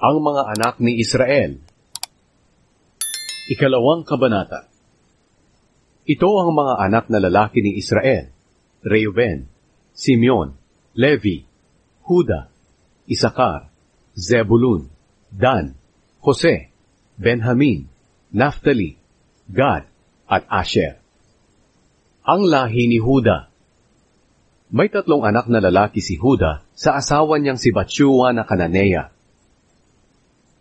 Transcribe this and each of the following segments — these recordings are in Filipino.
Ang mga anak ni Israel. Ikalawang kabanata. Ito ang mga anak na lalaki ni Israel: Reuben, Simeon, Levi, Huda, Isakar, Zebulun, Dan, Jose, Benjamin, Naphtali, Gad, at Asher. Ang lahi ni Huda. May 3 anak na lalaki si Huda sa asawa niyang si Batshua na Kananea.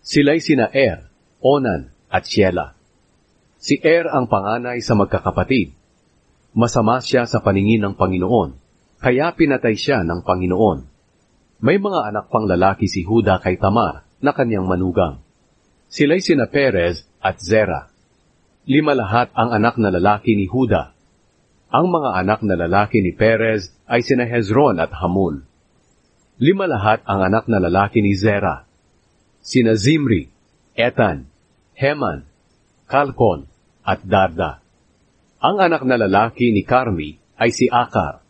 Sila'y sina Er, Onan, at Shelah. Si Er ang panganay sa magkakapatid. Masama siya sa paningin ng Panginoon, kaya pinatay siya ng Panginoon. May mga anak pang lalaki si Huda kay Tamar na kanyang manugang. Sila'y sina Perez at Zerah. 5 lahat ang anak na lalaki ni Huda. Ang mga anak na lalaki ni Perez ay sina Hezron at Hamul. 5 lahat ang anak na lalaki ni Zerah. Sina Zimri, Etan, Heman, Kalkon, at Darda. Ang anak na lalaki ni Carmi ay si Akar.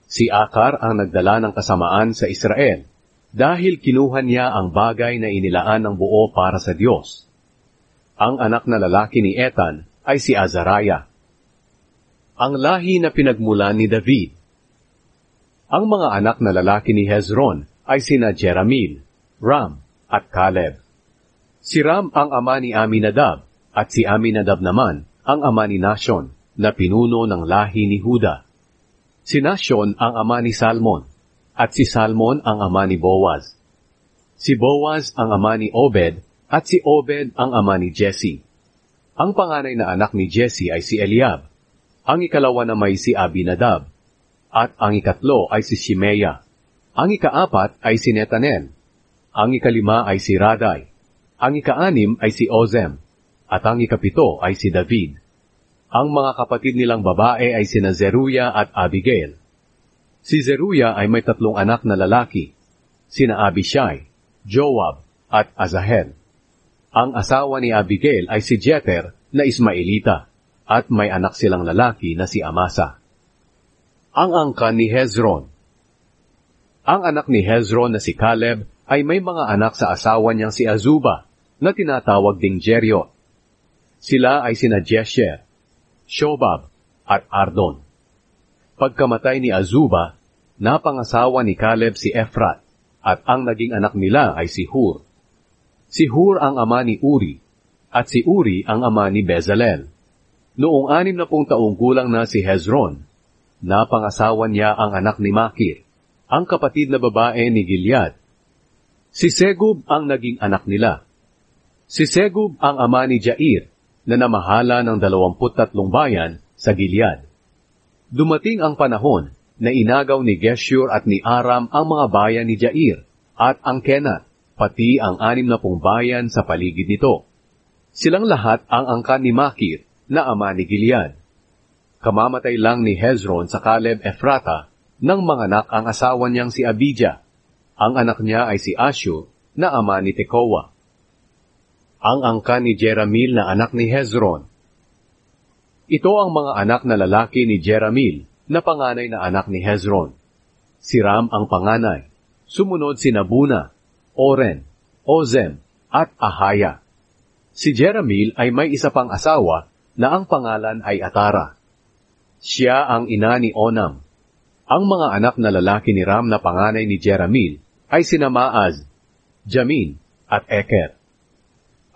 Si Akar ang nagdala ng kasamaan sa Israel dahil kinuha niya ang bagay na inilaan ng buo para sa Diyos. Ang anak na lalaki ni Etan ay si Azariah. Ang lahi na pinagmulan ni David. Ang mga anak na lalaki ni Hezron ay sina Jeramil, Ram, at Caleb. Si Ram ang ama ni Aminadab, at si Aminadab naman ang ama ni Nashon, na pinuno ng lahi ni Huda. Si Nashon ang ama ni Salmon, at si Salmon ang ama ni Boaz. Si Boaz ang ama ni Obed, at si Obed ang ama ni Jesse. Ang panganay na anak ni Jesse ay si Eliab. Ang ikalawa na may si Abinadab, at ang ikatlo ay si Shimeya. Ang ikaapat ay si Netanel. Ang ikalima ay si Raday. Ang ikaanim ay si Ozem. At ang ikapito ay si David. Ang mga kapatid nilang babae ay sina Zeruya at Abigail. Si Zeruya ay may 3 anak na lalaki, sina Abishai, Joab, at Asahel. Ang asawa ni Abigail ay si Jeter na Ismaelita, at may anak silang lalaki na si Amasa. Ang angkan ni Hezron. Ang anak ni Hezron na si Caleb ay may mga anak sa asawa niyang si Azuba, na tinatawag ding Jeriot. Sila ay sina Jesher, Shobab, at Ardon. Pagkamatay ni Azuba, napangasawa ni Caleb si Ephrat, at ang naging anak nila ay si Hur. Si Hur ang ama ni Uri, at si Uri ang ama ni Bezalel. Noong 60 taong gulang na si Hezron, napangasawa niya ang anak ni Makir, ang kapatid na babae ni Gilead. Si Segub ang naging anak nila. Si Segub ang ama ni Jair, na namahala ng 23 bayan sa Gilead. Dumating ang panahon na inagaw ni Geshur at ni Aram ang mga bayan ni Jair, at ang Kenat, pati ang 60 bayan sa paligid nito. Silang lahat ang angkan ni Makir, na ama ni Gilead. Kamamatay lang ni Hezron sa Caleb Ephrata, nang manganak ang asawa niyang si Abijah. Ang anak niya ay si Ashur, na ama ni Tekoa. Ang angkan ni Jeramil na anak ni Hezron. Ito ang mga anak na lalaki ni Jeramil, na panganay na anak ni Hezron. Si Ram ang panganay. Sumunod si Nabuna, Oren, Ozem, at Ahaya. Si Jeramil ay may isa pang asawa na ang pangalan ay Atara. Siya ang ina ni Onam. Ang mga anak na lalaki ni Ram na panganay ni Jeramil ay sina Maaz, Jamin, at Eker.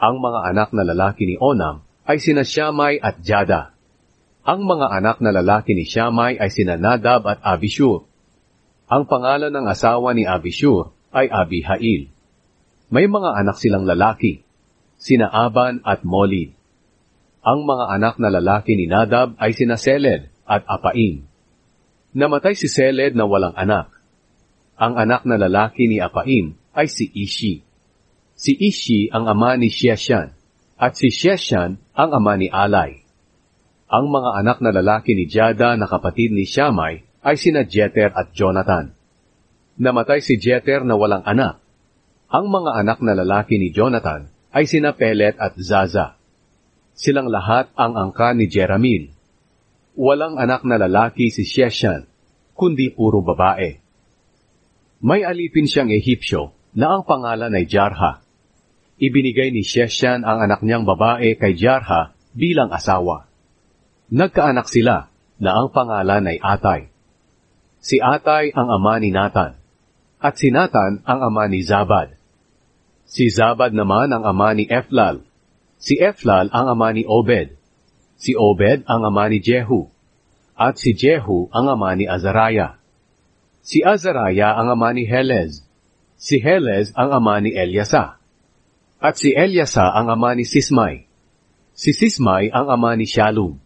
Ang mga anak na lalaki ni Onam ay sina Shammai at Jada. Ang mga anak na lalaki ni Shammai ay sina Nadab at Abishur. Ang pangalan ng asawa ni Abishur ay Abihail. May mga anak silang lalaki, sina Aban at Molid. Ang mga anak na lalaki ni Nadab ay sina Seled at Apaim. Namatay si Seled na walang anak. Ang anak na lalaki ni Apaim ay si Ishi. Si Ishi ang ama ni Sheshan, at si Sheshan ang ama ni Alai. Ang mga anak na lalaki ni Jada na kapatid ni Shammai ay sina Jeter at Jonathan. Namatay si Jeter na walang anak. Ang mga anak na lalaki ni Jonathan ay sina Pelet at Zaza. Silang lahat ang angkan ni Jeramil. Walang anak na lalaki si Sheshan, kundi puro babae. May alipin siyang Ehipsyo na ang pangalan ay Jarha. ibinigay ni Sheshan ang anak niyang babae kay Jarha bilang asawa. Nagkaanak sila na ang pangalan ay Atay. Si Atay ang ama ni Nathan, at si Nathan ang ama ni Zabad. Si Zabad naman ang ama ni Eflal. Si Eflal ang ama ni Obed. Si Obed ang ama ni Jehu. At si Jehu ang ama ni Azariah. Si Azariah ang ama ni Helez. Si Helez ang ama ni Eliasa. At si Eliasa ang ama ni Sismai. Si Sismai ang ama ni Shallum.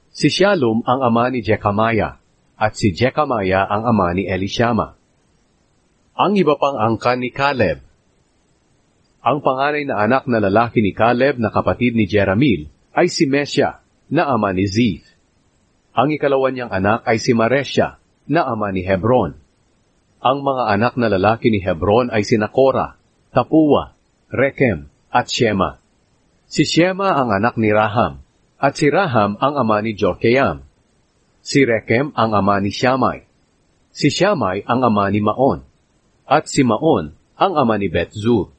Si Shallum ang ama ni Jecamiah. At si Jecamiah ang ama ni Elishama. Ang iba pang angkan ni Caleb. Ang panganay na anak na lalaki ni Caleb na kapatid ni Jeramil ay si Mesha, na ama ni Ziph. Ang ikalawa niyang anak ay si Maresha, na ama ni Hebron. Ang mga anak na lalaki ni Hebron ay sina Korah, Tapuwa, Rekem, at Shema. Si Shema ang anak ni Raham, at si Raham ang ama ni Jorkeam. Si Rekem ang ama ni Shammai. Si Shammai ang ama ni Maon. At si Maon ang ama ni Betzur.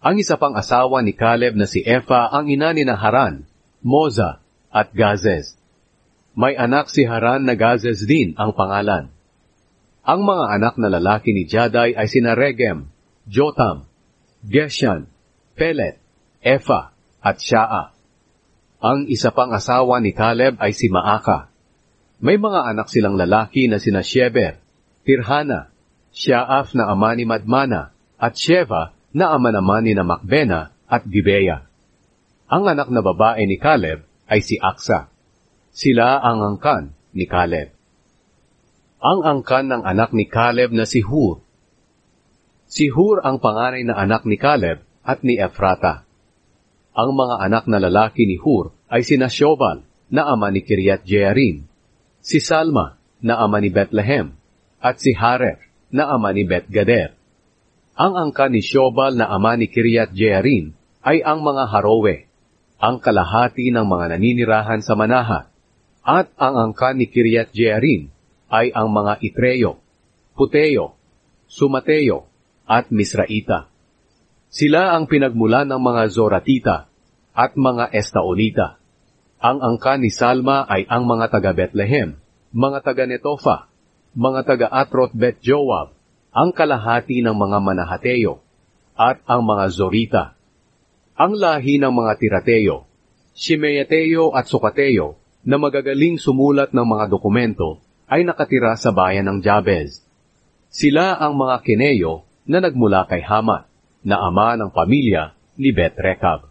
Ang isa pang asawa ni Caleb na si Epha ang ina ni Haran, Moza, at Gazez. May anak si Haran na Gazez din ang pangalan. Ang mga anak na lalaki ni Jaday ay sina Regem, Jotam, Geshan, Pelet, Epha, at Shaa. Ang isa pang asawa ni Caleb ay si Maaka. May mga anak silang lalaki na sina Sheber, Tirhana, Shaaf na ama ni Madmana, at Sheva na ama naman ni Makbena at Gibeah. Ang anak na babae ni Caleb ay si Aksa. Sila ang angkan ni Caleb. Ang angkan ng anak ni Caleb na si Hur. Si Hur ang panganay na anak ni Caleb at ni Ephrata. Ang mga anak na lalaki ni Hur ay sina Shobal na ama ni Kiriat Jearim, si Salma na ama ni Bethlehem, at si Haref na ama ni Bet-Gader. Ang angkan ni Shobal na ama ni Kiriat Jearim ay ang mga Harowe, ang kalahati ng mga naninirahan sa Manahat, at ang angkan ni Kiriat Jearim ay ang mga Itreyo, Puteo, Sumateo, at Misraita. Sila ang pinagmulan ng mga Zoratita at mga Estaolita. Ang angkan ni Salma ay ang mga taga-Bethlehem, mga taga-Netofa, mga taga-Atroth Bet-Joab, ang kalahati ng mga Manahateo, at ang mga Zorita. Ang lahi ng mga Tirateo, Shimeateo at Sukateo, na magagaling sumulat ng mga dokumento, ay nakatira sa bayan ng Jabez. Sila ang mga Keneyo na nagmula kay Hamat, na ama ng pamilya ni Bet-Rekab.